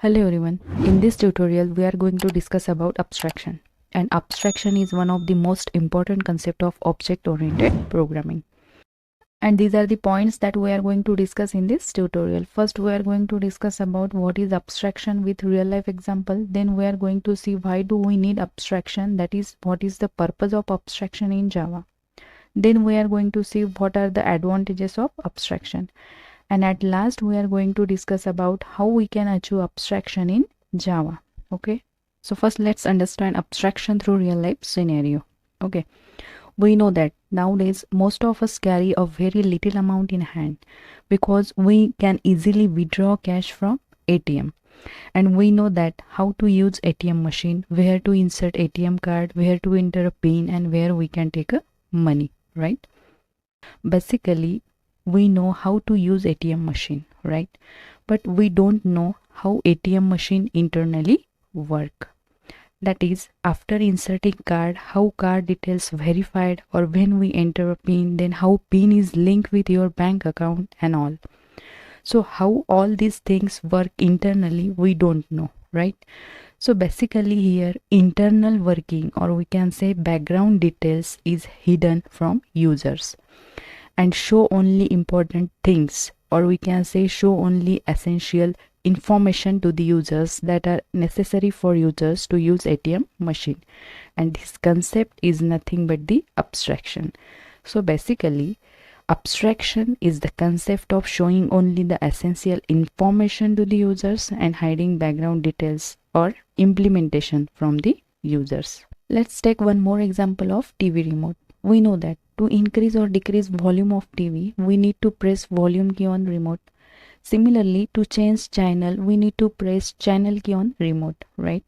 Hello everyone. In this tutorial we are going to discuss about abstraction. And abstraction is one of the most important concept of object oriented programming. And these are the points that we are going to discuss in this tutorial. First we are going to discuss about what is abstraction with real life example. Then we are going to see why do we need abstraction, that is what is the purpose of abstraction in Java. Then we are going to see what are the advantages of abstraction. And at last we are going to discuss about how we can achieve abstraction in Java. Okay, so first let's understand abstraction through real life scenario. Okay, we know that nowadays most of us carry a very little amount in hand because we can easily withdraw cash from ATM, and we know that how to use ATM machine, where to insert ATM card, where to enter a pin, and where we can take a money, right? Basically we know how to use ATM machine, right? But we don't know how ATM machine internally work. That is, after inserting card, how card details verified, or when we enter a pin, then how pin is linked with your bank account and all. So how all these things work internally we don't know, right? So basically here internal working, or we can say background details, is hidden from users and show only important things, or we can say show only essential information to the users that are necessary for users to use ATM machine. And this concept is nothing but the abstraction. So basically abstraction is the concept of showing only the essential information to the users and hiding background details or implementation from the users. Let's take one more example of TV remote. We know that to increase or decrease volume of TV, we need to press volume key on remote. Similarly, to change channel, we need to press channel key on remote, right?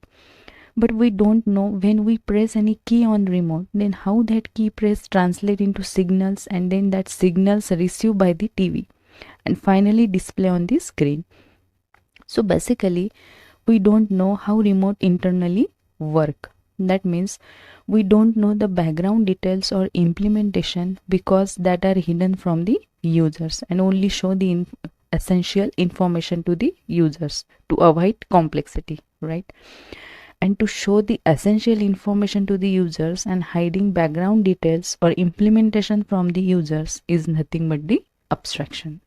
But we don't know when we press any key on remote, then how that key press translate into signals, and then that signals received by the TV and finally display on the screen. So basically, we don't know how remote internally work. That means we don't know the background details or implementation because that are hidden from the users and only show the essential information to the users to avoid complexity, right? And to show the essential information to the users and hiding background details or implementation from the users is nothing but the abstraction.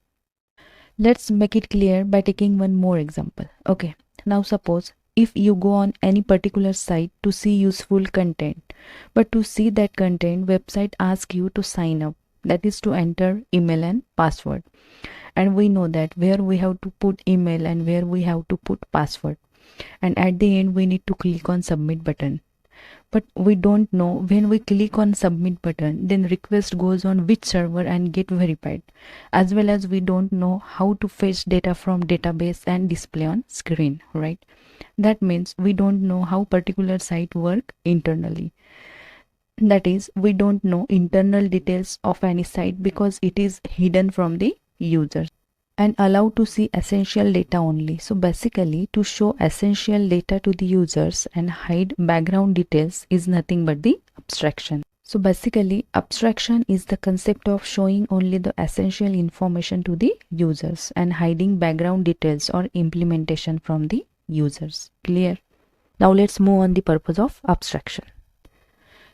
Let's make it clear by taking one more example. Okay, now suppose if you go on any particular site to see useful content, but to see that content, website asks you to sign up, that is to enter email and password. And we know that where we have to put email and where we have to put password, and at the end we need to click on submit button. But we don't know when we click on submit button, then request goes on which server and get verified, as well as we don't know how to fetch data from database and display on screen, right? That means we don't know how particular site work internally. That is, we don't know internal details of any site because it is hidden from the users and allowed to see essential data only. So basically, to show essential data to the users and hide background details is nothing but the abstraction. So basically, abstraction is the concept of showing only the essential information to the users and hiding background details or implementation from the users. Clear? Now let's move on the purpose of abstraction.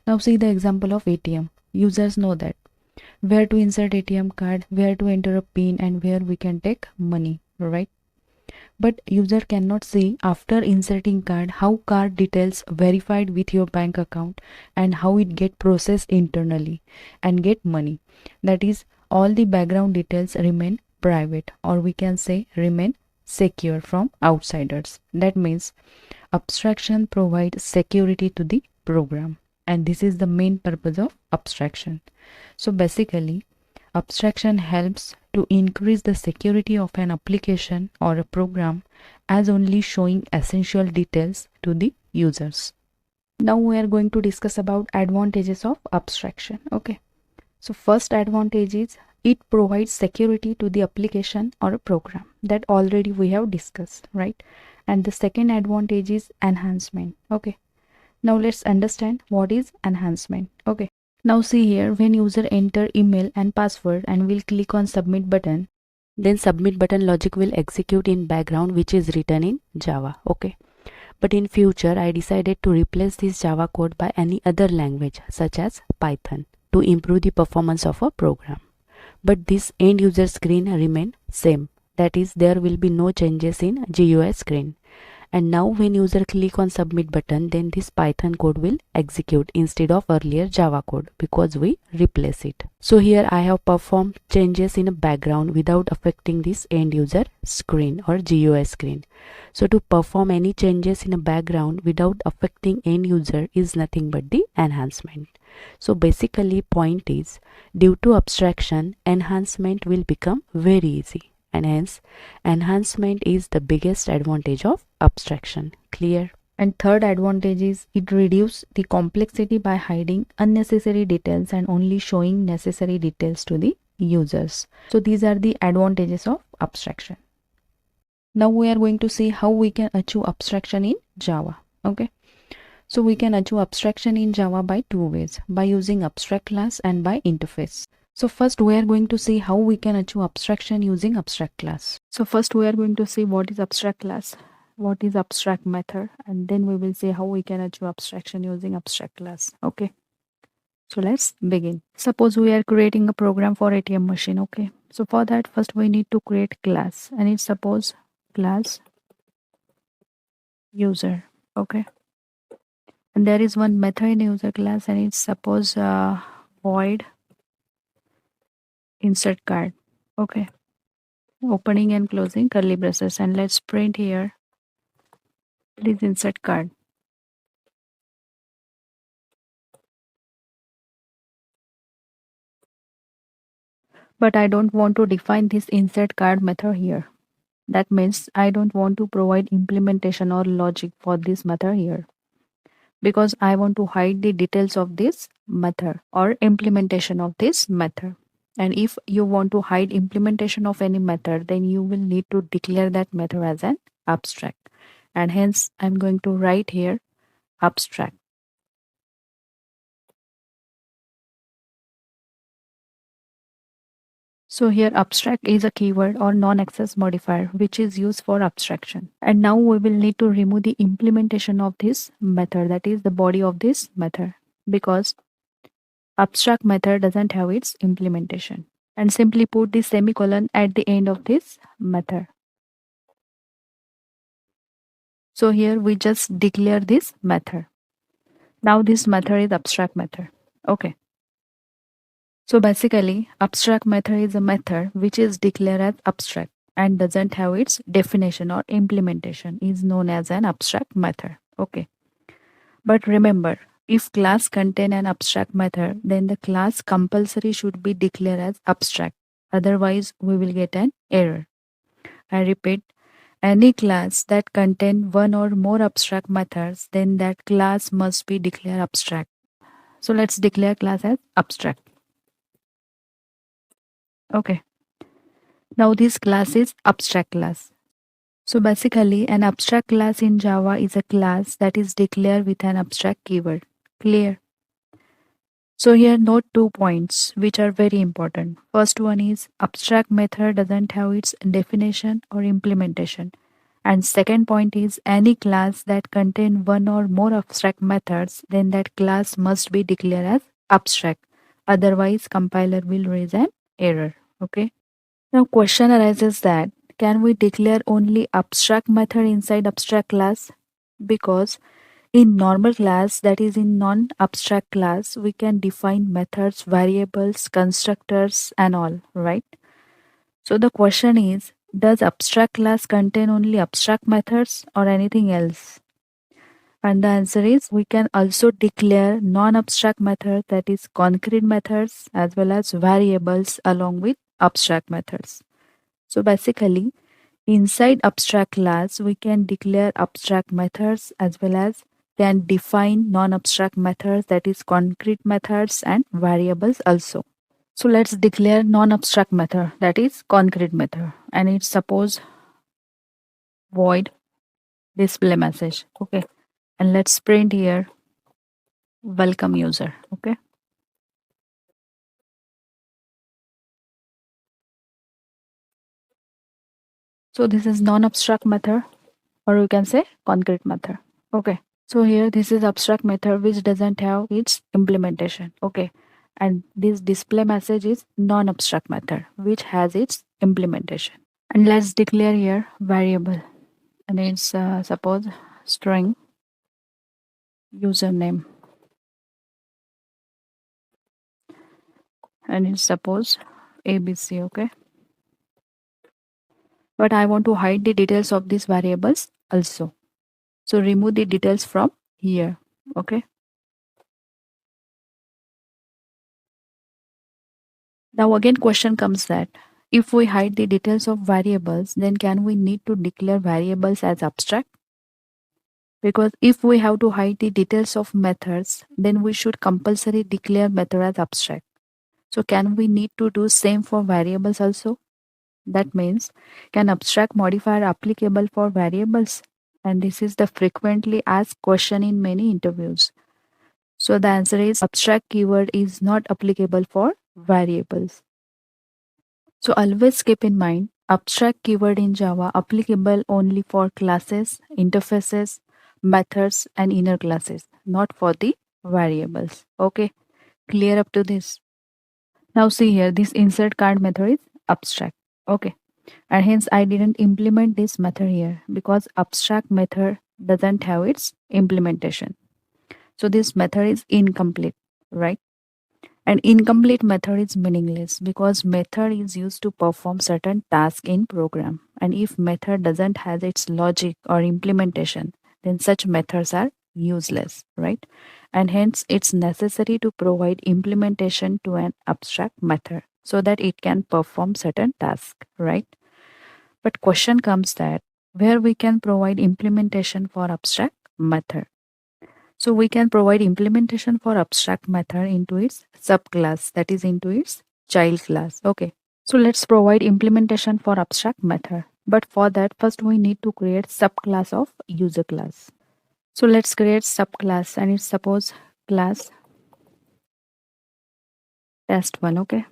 Now see the example of ATM. Users know that where to insert ATM card, where to enter a pin, and where we can take money, right? But user cannot see after inserting card how card details verified with your bank account and how it get processed internally and get money. That is, all the background details remain private, or we can say remain secure from outsiders. That means abstraction provides security to the program, and this is the main purpose of abstraction. So basically, abstraction helps to increase the security of an application or a program as only showing essential details to the users. Now we are going to discuss about advantages of abstraction. Okay, so first advantage is it provides security to the application or a program, that already we have discussed, right? And the second advantage is enhancement. Okay, now let's understand what is enhancement. Okay, now see here, when user enter email and password and will click on submit button, then submit button logic will execute in background, which is written in Java. Okay, but in future I decided to replace this Java code by any other language such as Python to improve the performance of a program. But this end user screen remain same, that is there will be no changes in GUI screen. And now when user click on submit button, then this Python code will execute instead of earlier Java code because we replace it. So here I have performed changes in a background without affecting this end user screen or GUI screen. So to perform any changes in a background without affecting end user is nothing but the enhancement. So basically point is, due to abstraction, enhancement will become very easy, and hence enhancement is the biggest advantage of abstraction. Clear? And third advantage is it reduces the complexity by hiding unnecessary details and only showing necessary details to the users. So these are the advantages of abstraction. Now we are going to see how we can achieve abstraction in Java. Okay, so we can achieve abstraction in Java by two ways, by using abstract class and by interface. So first we are going to see how we can achieve abstraction using abstract class. So first we are going to see what is abstract class, what is abstract method, and then we will see how we can achieve abstraction using abstract class. Okay, so let's begin. Suppose we are creating a program for ATM machine. Okay, so for that first we need to create class, and it's suppose class user. Okay, and there is one method in user class, and it's suppose void insert card. Okay, opening and closing curly braces, and let's print here please insert card. But I don't want to define this insert card method here. That means I don't want to provide implementation or logic for this method here, because I want to hide the details of this method or implementation of this method. And if you want to hide implementation of any method, then you will need to declare that method as an abstract. And hence I'm going to write here abstract. So here abstract is a keyword or non-access modifier which is used for abstraction. And now we will need to remove the implementation of this method, that is the body of this method, because abstract method doesn't have its implementation. And simply put the semicolon at the end of this method. So here we just declare this method. Now this method is abstract method. Okay. So basically, abstract method is a method which is declared as abstract and doesn't have its definition or implementation, is known as an abstract method. Okay. But remember, if class contain an abstract method, then the class compulsory should be declared as abstract. Otherwise, we will get an error. I repeat, any class that contain one or more abstract methods, then that class must be declared abstract. So let's declare class as abstract. Okay. Now this class is abstract class. So basically an abstract class in Java is a class that is declared with an abstract keyword. Clear? So here note 2 points which are very important. First one is abstract method doesn't have its definition or implementation. And second point is any class that contain one or more abstract methods, then that class must be declared as abstract. Otherwise compiler will raise an error. Okay. Now question arises that can we declare only abstract method inside abstract class? Because in normal class, that is in non-abstract class, we can define methods, variables, constructors and all, right? So the question is, does abstract class contain only abstract methods or anything else? And the answer is we can also declare non-abstract methods, that is concrete methods, as well as variables along with abstract methods. So basically, inside abstract class, we can declare abstract methods as well as can define non-abstract methods, that is concrete methods and variables also. So let's declare non-abstract method, that is concrete method, and it's suppose void display message. Okay, and let's print here welcome user. Okay. So this is non-abstract method, or we can say concrete method. Okay. So here this is abstract method which doesn't have its implementation. Okay. And this display message is non-abstract method which has its implementation. And let's declare here variable, and it's suppose string username, and it's suppose ABC. Okay. But I want to hide the details of these variables also. So remove the details from here. Okay. Now again question comes that if we hide the details of variables, then can we need to declare variables as abstract? Because if we have to hide the details of methods, then we should compulsory declare method as abstract. So can we need to do same for variables also? That means, can abstract modifier applicable for variables? And this is the frequently asked question in many interviews. So the answer is abstract keyword is not applicable for variables. So always keep in mind abstract keyword in Java applicable only for classes, interfaces, methods and inner classes, not for the variables. Okay, clear up to this. Now see here, this insert card method is abstract. Okay, and hence I didn't implement this method here because abstract method doesn't have its implementation. So this method is incomplete, right? An incomplete method is meaningless because method is used to perform certain task in program, and if method doesn't have its logic or implementation, then such methods are useless, right? And hence it's necessary to provide implementation to an abstract method so that it can perform certain task, right? But question comes that where we can provide implementation for abstract method. So we can provide implementation for abstract method into its subclass, that is into its child class. Okay. So let's provide implementation for abstract method. But for that, first we need to create subclass of user class. So let's create subclass, and it's suppose class test1. Okay.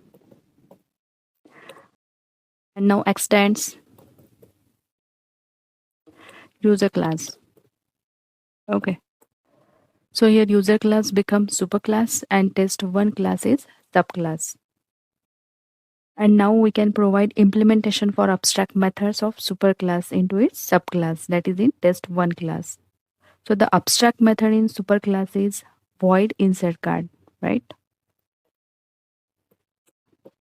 And now extends user class. Okay. So here user class becomes superclass and test1 class is subclass. And now we can provide implementation for abstract methods of superclass into its subclass, that is in test1 class. So the abstract method in superclass is void insert card, right?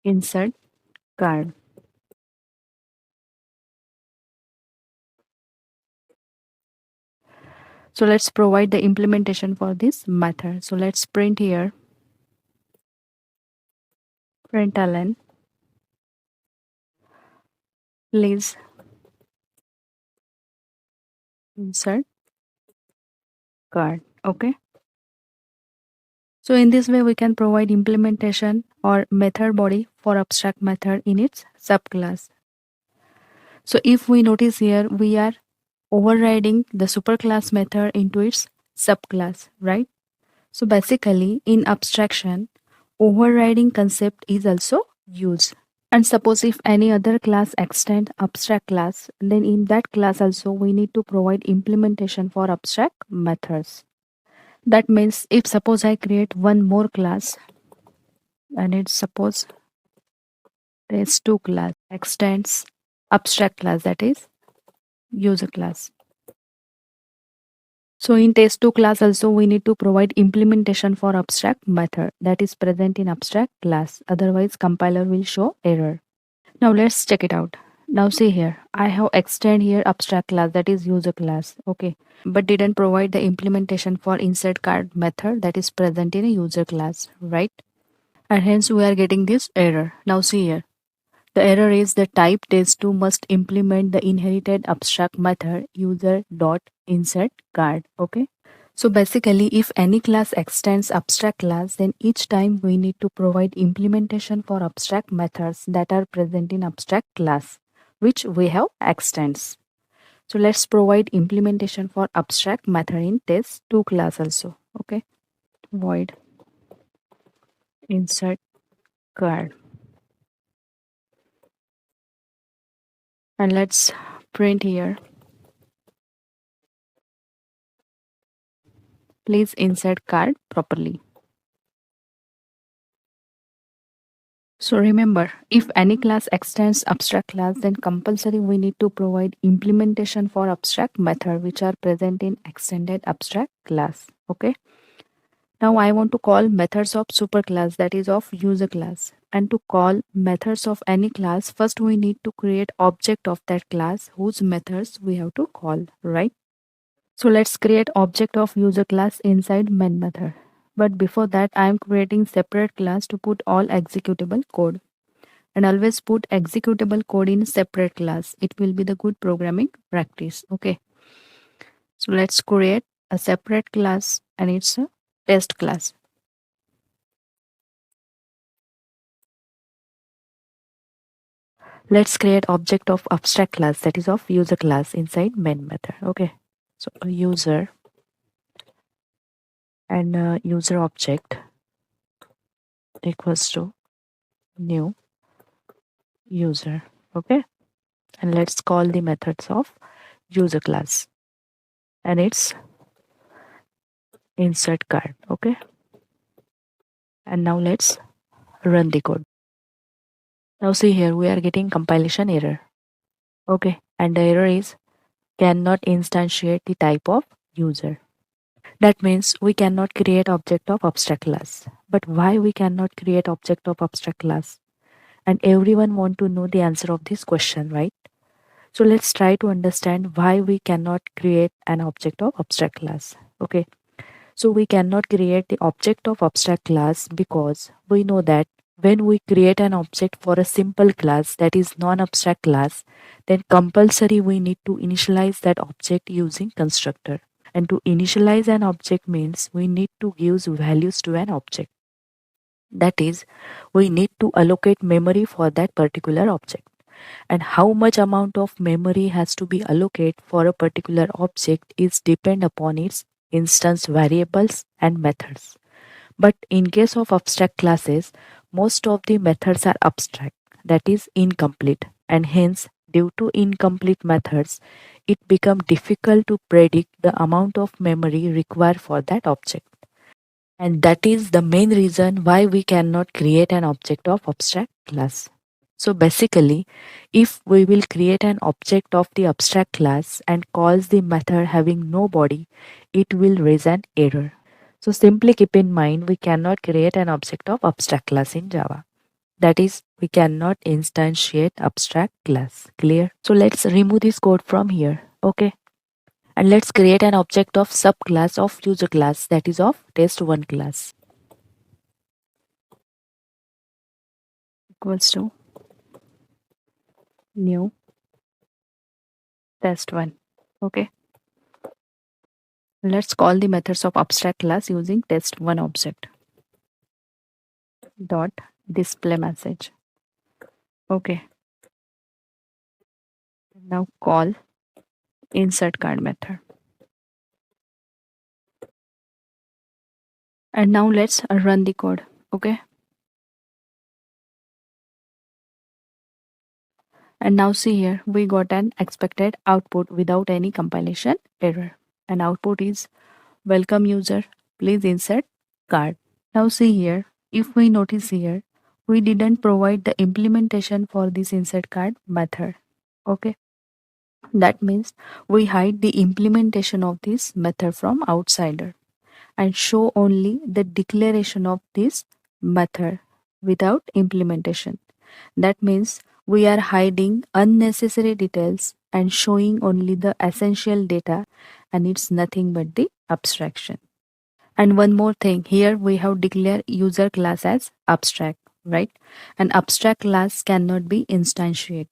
Insert card. So let's provide the implementation for this method. So let's print here println please insert card. Okay. So in this way we can provide implementation or method body for abstract method in its subclass. So if we notice here, we are overriding the superclass method into its subclass, right? So basically in abstraction, overriding concept is also used. And suppose if any other class extend abstract class, then in that class also we need to provide implementation for abstract methods. That means if suppose I create one more class, and it's suppose there's two class extends abstract class, that is user class. So in test2 class also we need to provide implementation for abstract method that is present in abstract class. Otherwise compiler will show error. Now let's check it out. Now see here, I have extend here abstract class, that is user class. Okay. But didn't provide the implementation for insert card method that is present in a user class, right? And hence we are getting this error. Now see here. The error is the type test2 must implement the inherited abstract method user.insert card. Okay. So basically if any class extends abstract class, then each time we need to provide implementation for abstract methods that are present in abstract class, which we have extends. So let's provide implementation for abstract method in test2 class also. Okay. Void insert card. And let's print here. Please insert card properly. So remember, if any class extends abstract class, then compulsory we need to provide implementation for abstract method which are present in extended abstract class. Okay. Now I want to call methods of superclass, that is of user class. And to call methods of any class, first we need to create object of that class whose methods we have to call, right? So let's create object of user class inside main method. But before that, I am creating separate class to put all executable code. And always put executable code in separate class. It will be the good programming practice. Okay. So let's create a separate class and it's a test class. Let's create object of abstract class, that is of user class inside main method. Okay. So a user and a user object equals to new user. Okay. And let's call the methods of user class and it's insert card. Okay. And now let's run the code. Now see here we are getting compilation error. Okay. And the error is cannot instantiate the type of user. That means we cannot create object of abstract class. But why we cannot create object of abstract class? And everyone want to know the answer of this question, right? So let's try to understand why we cannot create an object of abstract class. Okay. So we cannot create the object of abstract class because we know that when we create an object for a simple class that is non-abstract class, then compulsory we need to initialize that object using constructor. And to initialize an object means we need to give values to an object. That is, we need to allocate memory for that particular object. And how much amount of memory has to be allocated for a particular object is depend upon its instance variables and methods. But in case of abstract classes, most of the methods are abstract, that is incomplete, and hence due to incomplete methods, it becomes difficult to predict the amount of memory required for that object. And that is the main reason why we cannot create an object of abstract class. So basically, if we will create an object of the abstract class and calls the method having no body, it will raise an error. So simply keep in mind we cannot create an object of abstract class in Java. That is, we cannot instantiate abstract class. Clear? So let's remove this code from here. Okay. And let's create an object of subclass of user class, that is of test1 class. Equals to new test1. Okay. Let's call the methods of abstract class using test1 object. Dot display message. Okay. Now call insert card method. And now let's run the code. Okay. And now see here, we got an expected output without any compilation error. And output is welcome user, please insert card. Now see here, if we notice here, we didn't provide the implementation for this insert card method. Okay. That means we hide the implementation of this method from outsider and show only the declaration of this method without implementation. That means we are hiding unnecessary details and showing only the essential data, and it's nothing but the abstraction. And one more thing, here we have declared user class as abstract, right? An abstract class cannot be instantiated,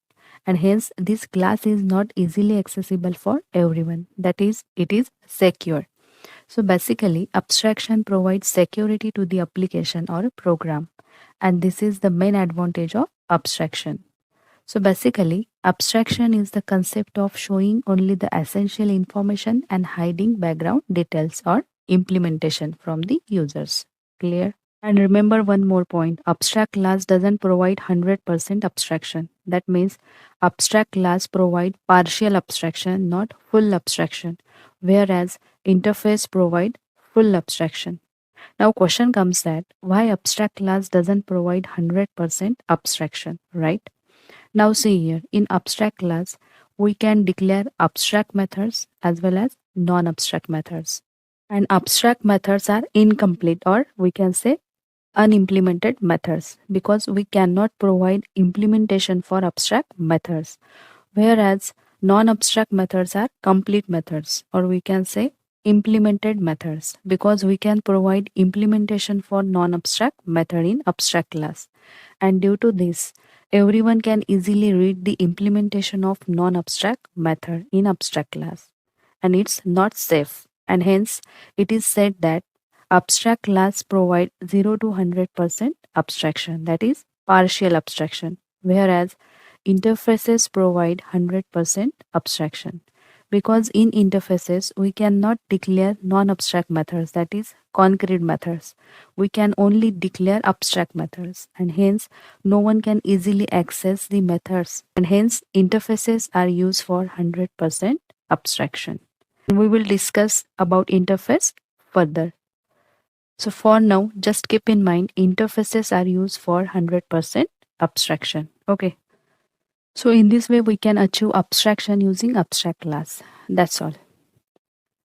and hence this class is not easily accessible for everyone. That is, it is secure. So basically, abstraction provides security to the application or a program, and this is the main advantage of abstraction. So basically, abstraction is the concept of showing only the essential information and hiding background details or implementation from the users. Clear? And remember one more point, abstract class doesn't provide 100% abstraction. That means abstract class provide partial abstraction, not full abstraction, whereas interface provide full abstraction. Now question comes that why abstract class doesn't provide 100% abstraction, right? Now see here, in abstract class, we can declare abstract methods as well as non-abstract methods. And abstract methods are incomplete, or we can say unimplemented methods, because we cannot provide implementation for abstract methods, whereas non-abstract methods are complete methods, or we can say implemented methods, because we can provide implementation for non-abstract method in abstract class. And due to this, everyone can easily read the implementation of non-abstract method in abstract class, and it's not safe, and hence it is said that abstract class provide 0 to 100% abstraction, that is partial abstraction, whereas interfaces provide 100% abstraction, because in interfaces we cannot declare non-abstract methods, that is concrete methods. We can only declare abstract methods, and hence no one can easily access the methods, and hence interfaces are used for 100% abstraction. We will discuss about interface further. So for now, just keep in mind interfaces are used for 100% abstraction. Okay. So in this way, we can achieve abstraction using abstract class. That's all.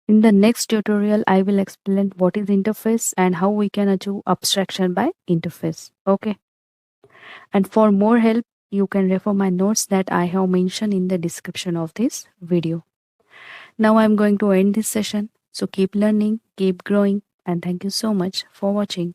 In the next tutorial, I will explain what is interface and how we can achieve abstraction by interface. Okay. And for more help, you can refer my notes that I have mentioned in the description of this video. Now I'm going to end this session. So keep learning, keep growing, and thank you so much for watching.